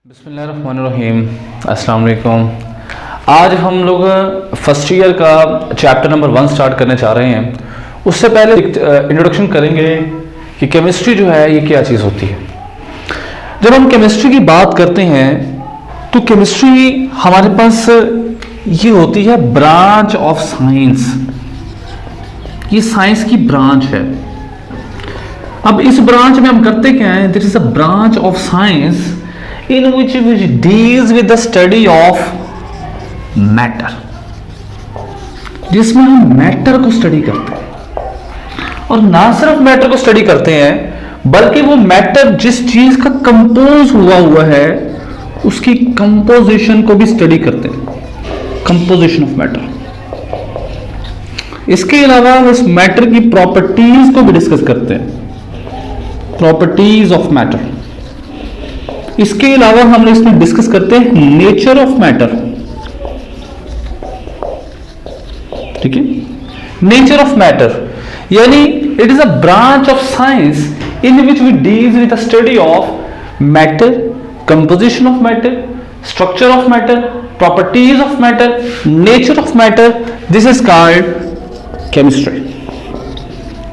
बिस्मिल्लाहिर्रहमानिर्रहीम, अस्सलाम वालेकुम। आज हम लोग फर्स्ट ईयर का चैप्टर नंबर 1 स्टार्ट करने जा रहे हैं। उससे पहले इंट्रोडक्शन करेंगे कि केमिस्ट्री जो है ये क्या चीज़ होती है। जब हम केमिस्ट्री की बात करते हैं तो केमिस्ट्री हमारे पास ये होती है ब्रांच ऑफ साइंस। ये साइंस की ब्रांच है। अब इस ब्रांच में हम करते क्या है, this is a branch of science in which deals with the study of matter, जिसमें हम मैटर को स्टडी करते हैं। और ना सिर्फ मैटर को स्टडी करते हैं बल्कि वो मैटर जिस चीज का कंपोज हुआ है उसकी कंपोजिशन को भी स्टडी करते हैं, कंपोजिशन ऑफ मैटर। इसके अलावा उस मैटर की प्रॉपर्टीज को भी डिस्कस करते हैं, प्रॉपर्टीज ऑफ मैटर। इसके अलावा हम लोग इसमें डिस्कस करते हैं नेचर ऑफ मैटर। ठीक है, नेचर ऑफ मैटर यानी it is a branch of science in which we deal with the study of matter, composition of matter, structure of matter, properties of matter, nature of matter. This is called chemistry.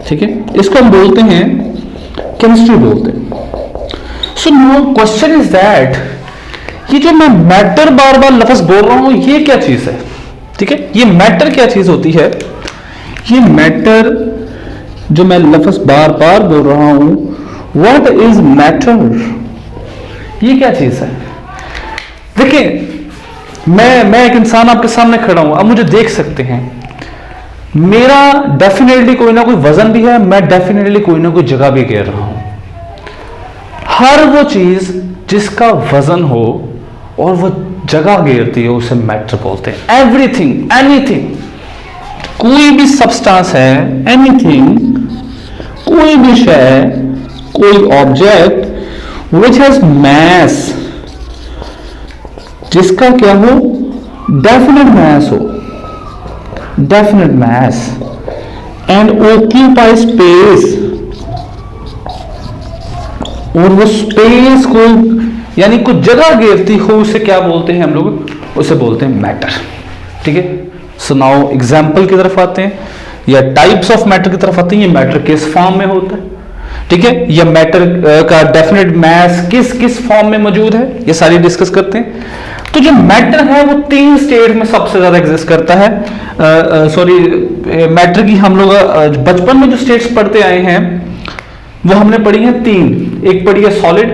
ठीक है, इसको हम बोलते हैं chemistry बोलते हैं। So no question is that, ये जो मैं मैटर बार बार लफ्ज बोल रहा हूं ये क्या चीज है। ठीक है, ये मैटर क्या चीज होती है। ये मैटर जो मैं लफ्ज बार बार बोल रहा हूं, व्हाट इज मैटर, ये क्या चीज है। देखिए मैं एक इंसान आपके सामने खड़ा हूं, अब मुझे देख सकते हैं। मेरा डेफिनेटली कोई ना कोई वजन भी है, मैं डेफिनेटली कोई ना कोई जगह भी घेर रहा हूं। हर वो चीज जिसका वजन हो और वो जगह घेरती हो उसे मैटर बोलते हैं। एवरीथिंग, एनीथिंग, कोई भी सब्सटेंस है, एनीथिंग, कोई भी शय, कोई ऑब्जेक्ट विच हैज मैस, जिसका क्या हो, डेफिनेट मैस हो, definite mass, and occupy space, और वो स्पेस को यानी कुछ जगह घेरती हो उसे क्या बोलते हैं हम लोग, उसे बोलते हैं मैटर। ठीक है, सो नाउ एग्जांपल की तरफ आते हैं या टाइप्स ऑफ मैटर की तरफ आते हैं। ये मैटर किस फॉर्म में होता है, ठीक है, या मैटर का डेफिनेट मैस किस किस फॉर्म में मौजूद है, ये सारी डिस्कस करते हैं। तो जो मैटर है वो 3 स्टेट में सबसे ज्यादा एग्जिस्ट करता है। मैटर की हम लोग बचपन में जो स्टेट्स पढ़ते आए हैं वो हमने पढ़ी है 3। एक पढ़ी है सॉलिड,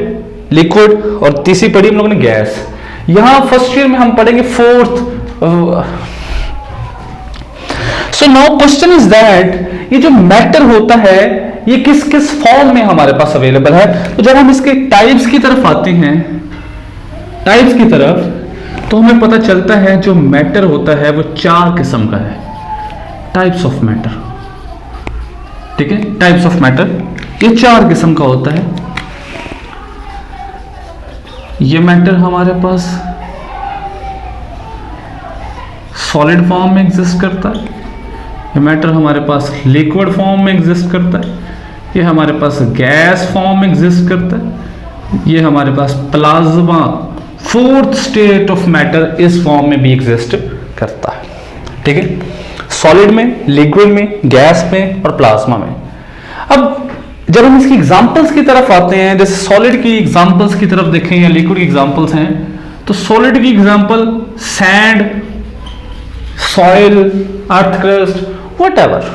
लिक्विड और तीसरी पढ़ी हम लोगों ने गैस। यहां फर्स्ट ईयर में हम पढ़ेंगे 4th। So now question is that, ये जो मैटर होता है ये किस किस फॉर्म में हमारे पास अवेलेबल है। तो जब हम इसके टाइप्स की तरफ आते हैं, टाइप्स की तरफ, तो हमें पता चलता है जो मैटर होता है वो 4 किस्म का है। टाइप्स ऑफ मैटर, ठीक है, टाइप्स ऑफ मैटर ये 4 किस्म का होता है। ये मैटर हमारे पास सॉलिड फॉर्म में एग्जिस्ट करता है, ये मैटर हमारे पास लिक्विड फॉर्म में एग्जिस्ट करता है, ये हमारे पास गैस फॉर्म में एग्जिस्ट करता है, ये हमारे पास plasma 4th state of matter इस फॉर्म में भी एग्जिस्ट करता है। ठीक है, सॉलिड में, लिक्विड में, गैस में और प्लाज्मा में। अब जब हम इसकी एग्जांपल्स की तरफ आते हैं, जैसे सॉलिड की एग्जांपल्स की तरफ देखें या लिक्विड की एग्जांपल्स हैं, तो सॉलिड की example sand, soil, earth crust, whatever.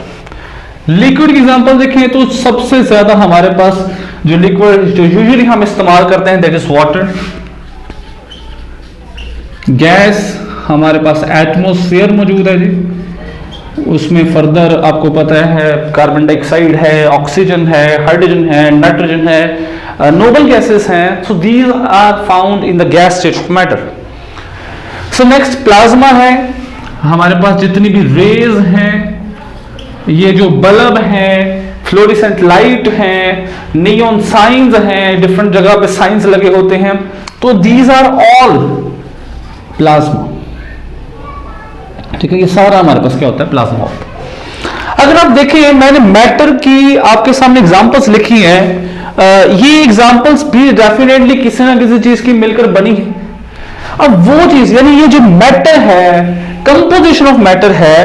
Liquid की एग्जांपल देखें तो सबसे ज्यादा हमारे पास जो लिक्विड जो यूजुअली हम इस्तेमाल करते हैं दैट इज वाटर। गैस हमारे पास एटमॉस्फेयर मौजूद है जी, उसमें फर्दर आपको पता है कार्बन डाइऑक्साइड है, ऑक्सीजन है, हाइड्रोजन है, नाइट्रोजन है, नोबल गैसेस हैं। So these are found in the gas state of matter. So next plasma है, हमारे पास जितनी भी रेज हैं, ये जो बल्ब हैं, फ्लोरेसेंट लाइट हैं, नियॉन साइंस हैं, डिफरेंट जगह पे साइंस लगे होते हैं, तो दीज आर ऑल प्लाज्मा। ठीक है, ये सारा हमारे पास क्या होता है, प्लाज्मा होता है। अगर आप देखें मैंने मैटर की आपके सामने एग्जांपल्स लिखी हैं, ये एग्जांपल्स भी डेफिनेटली किसी ना किसी चीज की मिलकर बनी है। अब वो चीज यानी ये जो मैटर है, कंपोजिशन ऑफ मैटर है,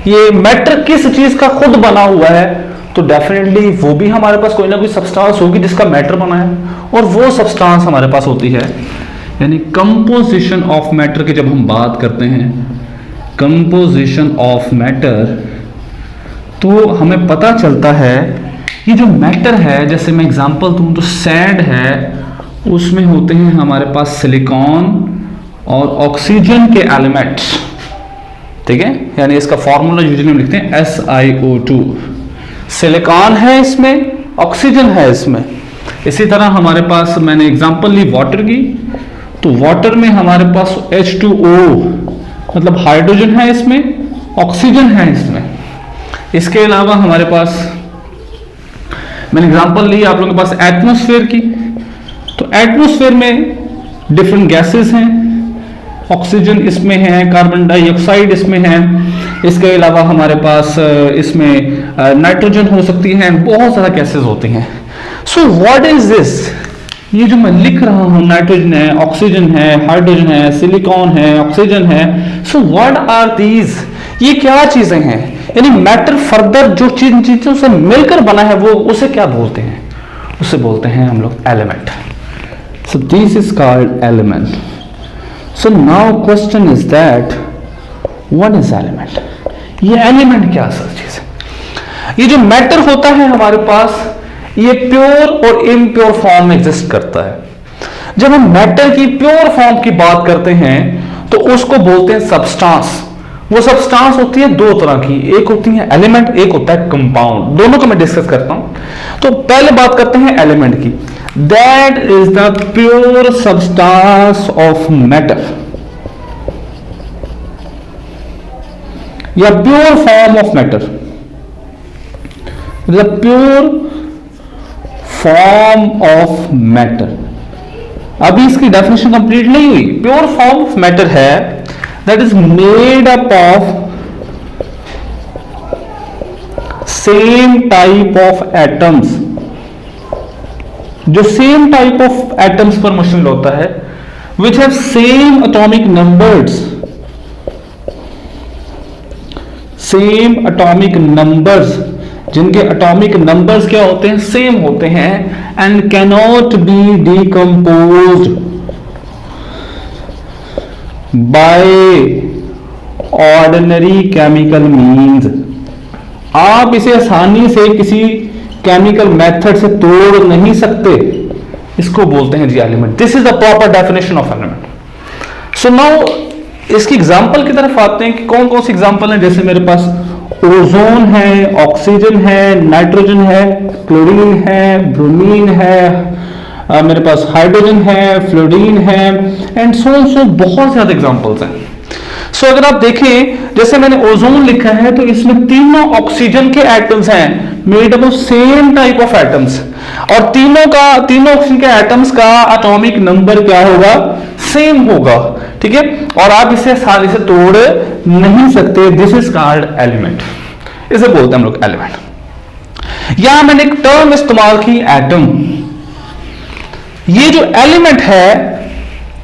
ये मैटर किस चीज का खुद बना हुआ है, तो डेफिनेटली वो भी हमारे पास कोई ना कोई सब्सटेंस होगी जिसका मैटर बना है, और वो सब्सटेंस हमारे पास होती है। यानी कंपोजिशन ऑफ मैटर की जब हम बात करते हैं, कंपोजिशन ऑफ मैटर, तो हमें पता चलता है ये जो मैटर है, जैसे मैं एग्जांपल दूं तो सैंड है, उसमें होते हैं हमारे पास सिलिकॉन और ऑक्सीजन के एलिमेंट्स, ठीक है। यानी इसका फॉर्मूला यूजुअली हम लिखते हैं SiO2। सिलिकॉन है इसमें, ऑक्सीजन है इसमें। इसी तरह हमारे पास मैंने एग्जांपल ली वाटर की, तो वाटर में हमारे पास H2O मतलब हाइड्रोजन है इसमें, ऑक्सीजन है इसमें। इसके अलावा हमारे पास मैंने एग्जांपल ली आप लोगों के पास एटमॉस्फेयर की, तो एटमॉस्फेयर में डिफरेंट गैसेस हैं, ऑक्सीजन इसमें है, कार्बन डाइऑक्साइड इसमें है, इसके अलावा हमारे पास इसमें नाइट्रोजन हो सकती है, बहुत सारा गैसेस होती हैं। सो व्हाट इज दिस, ये जो मैं लिख रहा हूं, नाइट्रोजन है, ऑक्सीजन है, हाइड्रोजन है, सिलिकॉन है, ऑक्सीजन है, सो व्हाट आर दीज, ये क्या चीजें हैं। यानी मैटर फर्दर जो चीजों से मिलकर बना है वो उसे क्या बोलते हैं, उसे बोलते हैं हम लोग element. So this is called element. So now question is that what is element, ये एलिमेंट क्या सर चीज है। ये जो मैटर होता है हमारे पास, ये प्योर और इम्प्योर फॉर्म में एग्जिस्ट करता है। जब हम मैटर की प्योर फॉर्म की बात करते हैं तो उसको बोलते हैं सब्सटेंस। वो सब्सटेंस होती है दो तरह की, एक होती है एलिमेंट, एक होता है कंपाउंड। दोनों को मैं डिस्कस करता हूं। तो पहले बात करते हैं एलिमेंट की। That is the pure substance of matter या pure form of matter, the pure form of matter. अभी इसकी डेफिनेशन कंप्लीट नहीं हुई। प्योर फॉर्म ऑफ मैटर है that is made up of same type of atoms, जो same type of atoms पर मुश्तमिल होता है, which have same atomic numbers, same atomic numbers, जिनके atomic numbers क्या होते हैं, same होते हैं, and cannot be decomposed by ordinary chemical means। आप इसे आसानी से किसी केमिकल मेथड से तोड़ नहीं सकते, इसको बोलते हैं जी element. This is the proper definition of element. So now इसकी एग्जांपल की तरफ आते हैं कि कौन कौन सी एग्जांपल है। जैसे मेरे पास ओजोन है, ऑक्सीजन है, नाइट्रोजन है, क्लोरीन है, ब्रोमीन है, मेरे पास हाइड्रोजन है, फ्लोरीन है, एंड सो बहुत ज्यादा एग्जांपल्स हैं। सो अगर आप देखें, जैसे मैंने ओजोन लिखा है तो इसमें तीनों ऑक्सीजन के एटम्स हैं, made up of same type of atoms, और तीनों ऑक्सीजन के एटम्स का एटॉमिक नंबर क्या होगा, सेम होगा, ठीक है। और आप इसे आसानी से तोड़ नहीं सकते। दिस इज कॉल्ड एलिमेंट, इसे बोलते हैं हम लोग एलिमेंट। यहां मैंने एक टर्म इस्तेमाल की, एटम। ये जो एलिमेंट है,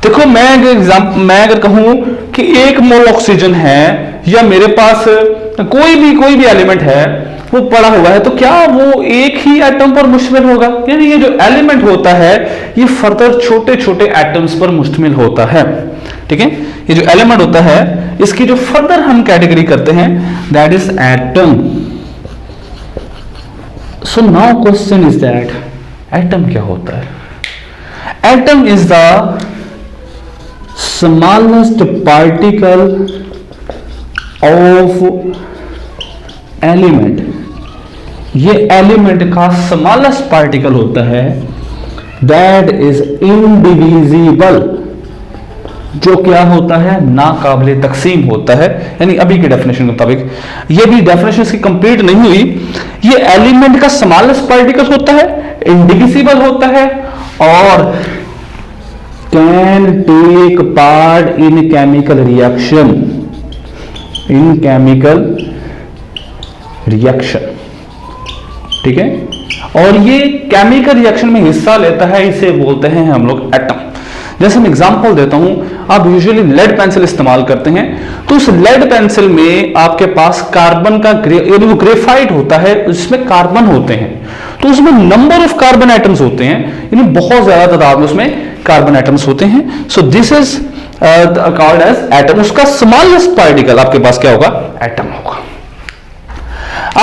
देखो मैं अगर कहूं कि 1 मोल ऑक्सीजन है, या मेरे पास कोई भी एलिमेंट है वो पड़ा हुआ है, तो क्या वो एक ही एटम पर मुश्तमिल होगा? यानी ये जो एलिमेंट होता है ये फर्दर छोटे छोटे एटम्स पर मुश्तमिल होता है, ठीक है। ये जो एलिमेंट होता है इसकी जो फर्दर हम कैटेगरी करते हैं, that is atom. So now question is that atom क्या होता है। Atom is the smallest particle of element। ये एलिमेंट का स्मॉलेस्ट पार्टिकल होता है, दैट इज इनडिविजिबल, जो क्या होता है, नाकाबिले तकसीम होता है। यानी अभी की डेफिनेशन के मुताबिक, ये भी डेफिनेशन इसकी कंप्लीट नहीं हुई, ये एलिमेंट का स्मॉलेस्ट पार्टिकल होता है, इनडिविजिबल होता है, और can take part in chemical reaction, ठीक है। और ये केमिकल रिएक्शन में हिस्सा लेता है, इसे बोलते हैं हम लोग एटम। जैसे मैं एग्जांपल देता हूं, आप यूजुअली लेड पेंसिल इस्तेमाल करते हैं, तो उस लेड पेंसिल में आपके पास कार्बन का यानी वो ग्रेफाइट होता है, उसमें कार्बन होते हैं, तो उसमें नंबर ऑफ कार्बन एटम्स होते हैं, यानी बहुत ज्यादा तादाद में उसमें कार्बन एटम्स होते हैं। So this is called as atom. उसका स्मॉलेस्ट पार्टिकल आपके पास क्या होगा? एटम होगा।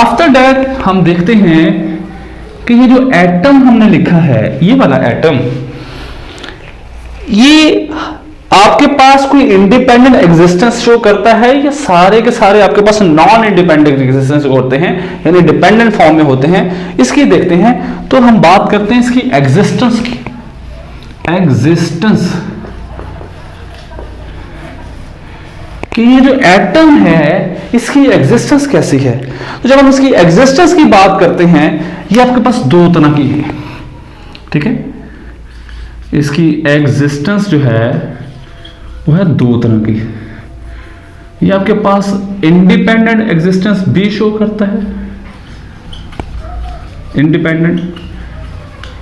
आफ्टर दैट हम देखते हैं कि ये जो एटम हमने लिखा है, ये वाला एटम, ये आपके पास कोई इंडिपेंडेंट एग्जिस्टेंस शो करता है या सारे के सारे आपके पास नॉन इंडिपेंडेंट एग्जिस्टेंस होते हैं, यानी डिपेंडेंट फॉर्म में होते हैं? इसकी देखते हैं, तो हम बात करते हैं इसकी एग्जिस्टेंस की। एग्जिस्टेंस कि ये जो एटम है इसकी एग्जिस्टेंस कैसी है? तो जब हम इसकी एग्जिस्टेंस की बात करते हैं, ये आपके पास दो तरह की है, ठीक है? इसकी एग्जिस्टेंस जो है वो है दो तरह की। ये आपके पास इंडिपेंडेंट एग्जिस्टेंस भी शो करता है, इंडिपेंडेंट।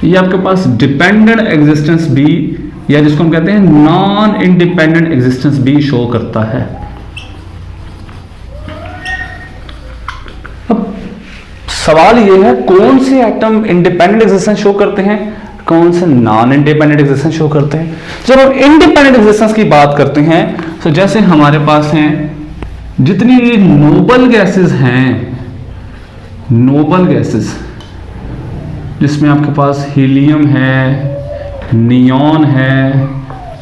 ये आपके पास डिपेंडेंट एग्जिस्टेंस भी, या जिसको हम कहते हैं नॉन इंडिपेंडेंट एग्जिस्टेंस भी शो करता है। अब सवाल ये है, कौन से एटम इंडिपेंडेंट एग्जिस्टेंस शो करते हैं, कौन से नॉन इंडिपेंडेंट एग्जिस्टेंस शो करते हैं? जब हम इंडिपेंडेंट एग्जिस्टेंस की बात करते हैं, तो जैसे हमारे पास हैं जितनी नोबल गैसेस हैं, नोबल गैसेस जिसमें आपके पास हीलियम है, नियॉन है,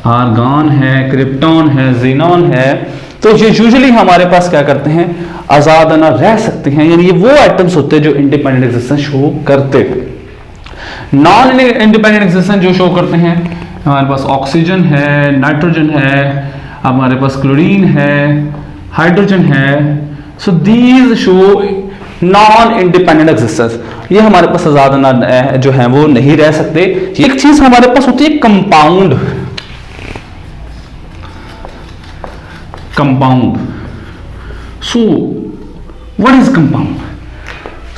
आर्गन है, क्रिप्टॉन है, ज़ीनॉन है, तो ये यूजुअली हमारे पास क्या करते हैं? आजादाना रह सकते हैं, यानी ये वो एटम्स होते हैं जो इंडिपेंडेंट एग्जिस्टेंस शो करते हैं। नॉन इंडिपेंडेंट एग्जिस्टेंस जो शो करते हैं, हमारे पास ऑक्सीजन है, नाइट्रोजन है, हमारे पास क्लोरीन है, हाइड्रोजन है। So these show non independent existence, ये हमारे पास आजादाना जो है वो नहीं रह सकते। एक चीज हमारे पास होती है compound. Compound, so what is compound?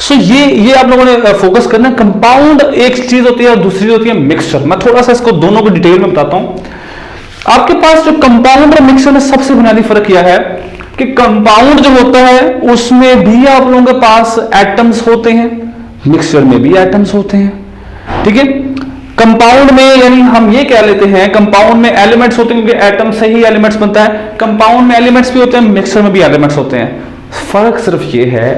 So ये आप लोगों ने फोकस करना है। कंपाउंड एक चीज होती है और दूसरी होती है मिक्सचर। मैं थोड़ा सा इसको दोनों को डिटेल में बताता हूं। आपके पास जो कंपाउंड और मिक्सचर में सबसे बुनियादी फर्क यह है कि कंपाउंड जो होता है उसमें भी आप लोगों के पास एटम्स होते हैं, मिक्सचर में भी एटम्स होते हैं, ठीक है? कंपाउंड में यानी हम ये कह लेते हैं कंपाउंड में एलिमेंट्स होते हैं, क्योंकि एटम से ही एलिमेंट्स बनता है। कंपाउंड में एलिमेंट्स भी होते हैं, मिक्सचर में भी एलिमेंट्स होते हैं। फर्क सिर्फ ये है,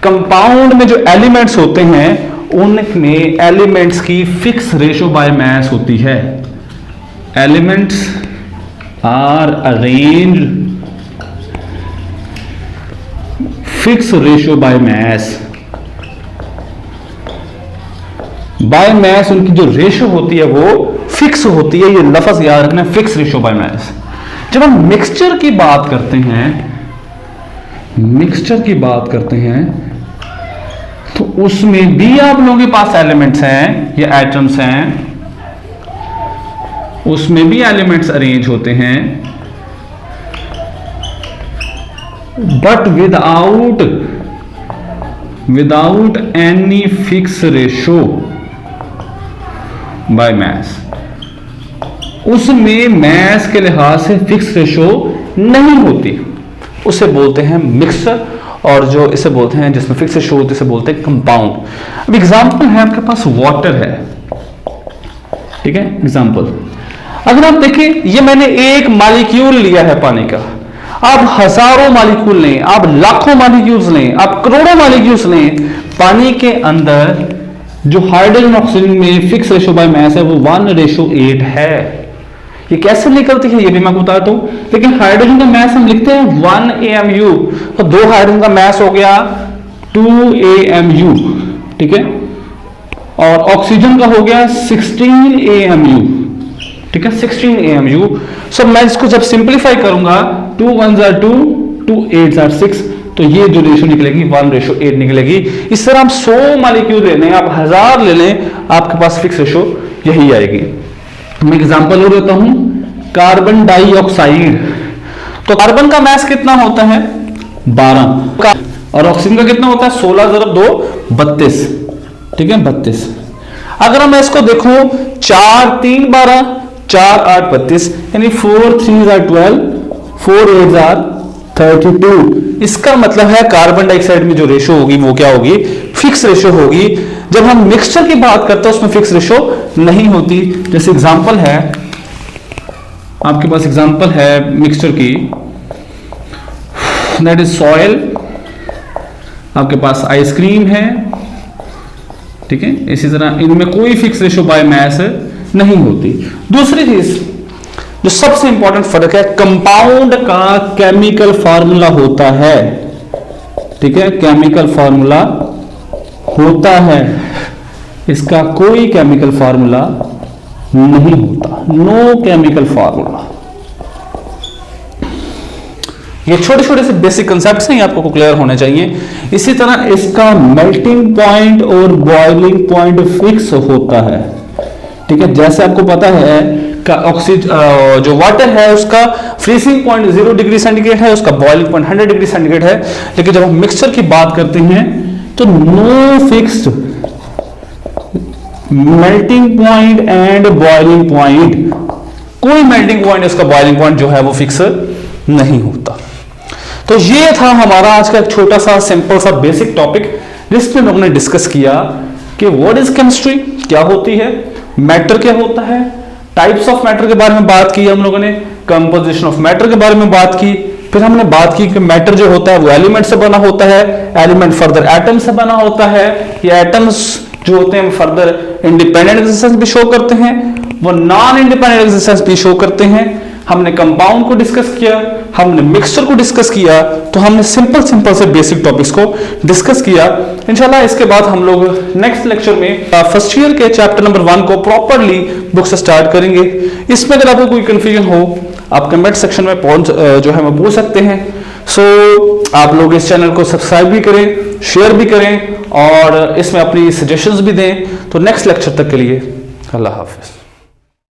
कंपाउंड में जो एलिमेंट्स होते हैं उनमें एलिमेंट्स की फिक्स रेशियो बाय मास होती है। Elements are arranged fix ratio by mass. By mass उनकी जो रेशियो होती है वो फिक्स होती है, ये लफ्ज याद रखना, फिक्स रेशियो बाय मास। जब हम मिक्सचर की बात करते हैं, मिक्सचर की बात करते हैं, तो उसमें भी आप लोगों के पास एलिमेंट्स हैं या एटम्स हैं, उसमें भी एलिमेंट्स अरेंज होते हैं, but without any fix ratio by mass. उसमें मास के लिहाज से फिक्स रेशो नहीं होती, उसे बोलते हैं मिक्सचर। और जो इसे बोलते हैं जिसमें फिक्स रेशो होती है, इसे बोलते हैं कंपाउंड। अब एग्जांपल है आपके पास वाटर है, ठीक है? एग्जांपल अगर आप देखें, ये मैंने एक मॉलिक्यूल लिया है पानी का, आप हजारों मॉलिक्यूल लें, आप लाखों मॉलिक्यूल्स लें, आप करोड़ों मॉलिक्यूल्स लें, पानी के अंदर जो हाइड्रोजन ऑक्सीजन में फिक्स रेशो बाय मास है वो 1:8 है। ये कैसे निकलती है ये भी मैं बताता हूं, लेकिन हाइड्रोजन का मास हम लिखते हैं 1 AMU, तो 2 हाइड्रोजन का मास हो गया 2 AMU, ठीक है? और ऑक्सीजन का हो गया 16 AMU, ठीक है? 16 AMU। सो मैं इसको जब सिंप्लीफाई करूंगा, 2 1s are 2, 2 8s are 6, तो ये जो रेशो निकलेगी 1:8 निकलेगी। इस तरह आप 100 मॉलिक्यूल ले लें, आप 1000 ले लें, आपके पास फिक्स रेशो यही आएगी। मैं एग्जांपल और देता हूं, कार्बन डाइऑक्साइड। तो कार्बन का मास कितना होता है? 12, और ऑक्सीजन का कितना होता है? 16 × 2 32। ठीक है 32। अगर मैं इसको देखूं 4 3 12 4 8 32 यानी 4 3 आर 12 4 8 आर 32। इसका मतलब है कार्बन डाइऑक्साइड में जो रेशो होगी वो क्या होगी, फिक्स रेशो होगी। जब हम मिक्सचर की बात करते हैं उसमें फिक्स रेशो नहीं होती। जैसे एग्जांपल है, आपके पास एग्जांपल है मिक्सचर की, दैट इज सॉइल, आपके पास आइसक्रीम है, ठीक है। इसी तरह इनमें कोई फिक्स रेशो बाय मास नहीं होती। दूसरी चीज जो सबसे इंपॉर्टेंट फर्क है, कंपाउंड का केमिकल फार्मूला होता है, ठीक है, केमिकल फार्मूला होता है, इसका कोई केमिकल फार्मूला नहीं होता, नो केमिकल फार्मूला। ये छोटे छोटे से बेसिक कंसेप्ट्स हैं, आपको क्लियर होने चाहिए। इसी तरह इसका मेल्टिंग पॉइंट और बॉइलिंग पॉइंट फिक्स होता है, ठीक है। जैसे आपको पता है ऑक्सीजन जो वाटर है उसका फ्रीजिंग पॉइंट 0 डिग्री सेंटीग्रेड है, उसका बॉइलिंग पॉइंट 100 डिग्री सेंटीग्रेड है। लेकिन जब हम मिक्सचर की बात करते हैं तो no fixed melting point and boiling point, कोई मेल्टिंग पॉइंट उसका बॉइलिंग पॉइंट जो है वो फिक्स नहीं होता। तो ये था हमारा आज का एक छोटा सा सिंपल सा बेसिक टॉपिक, जिसमें हम लोगों ने डिस्कस किया कि व्हाट इज केमिस्ट्री, क्या होती है, मैटर क्या होता है, टाइप्स ऑफ मैटर के बारे में बात की हम लोगों ने, कंपोजिशन ऑफ मैटर के बारे में बात की, फिर हमने बात की कि मैटर जो होता है वो एलिमेंट से बना होता है, एलिमेंट फर्दर एटम से बना होता है, ये एटम्स जो होते हैं फर्दर इंडिपेंडेंट एग्जिस्टेंस भी शो करते हैं, वो नॉन इंडिपेंडेंट एग्जिस्टेंस भी शो करते हैं। हमने कंपाउंड को डिस्कस किया, हमने मिक्सचर को डिस्कस किया, तो हमने सिंपल से बेसिक टॉपिक्स को डिस्कस किया। इंशाल्लाह इसके बाद हम लोग नेक्स्ट लेक्चर में फर्स्ट ईयर के चैप्टर नंबर 1 को प्रॉपरली बुक से स्टार्ट करेंगे। इसमें अगर आपको कोई कंफ्यूजन हो आप कमेंट सेक्शन में जो है वो पूछ सकते हैं। सो आप लोग इस चैनल को सब्सक्राइब भी करें, शेयर भी करें और इसमें अपनी सजेशंस भी दें। तो नेक्स्ट लेक्चर तक के लिए अल्लाह हाफिज।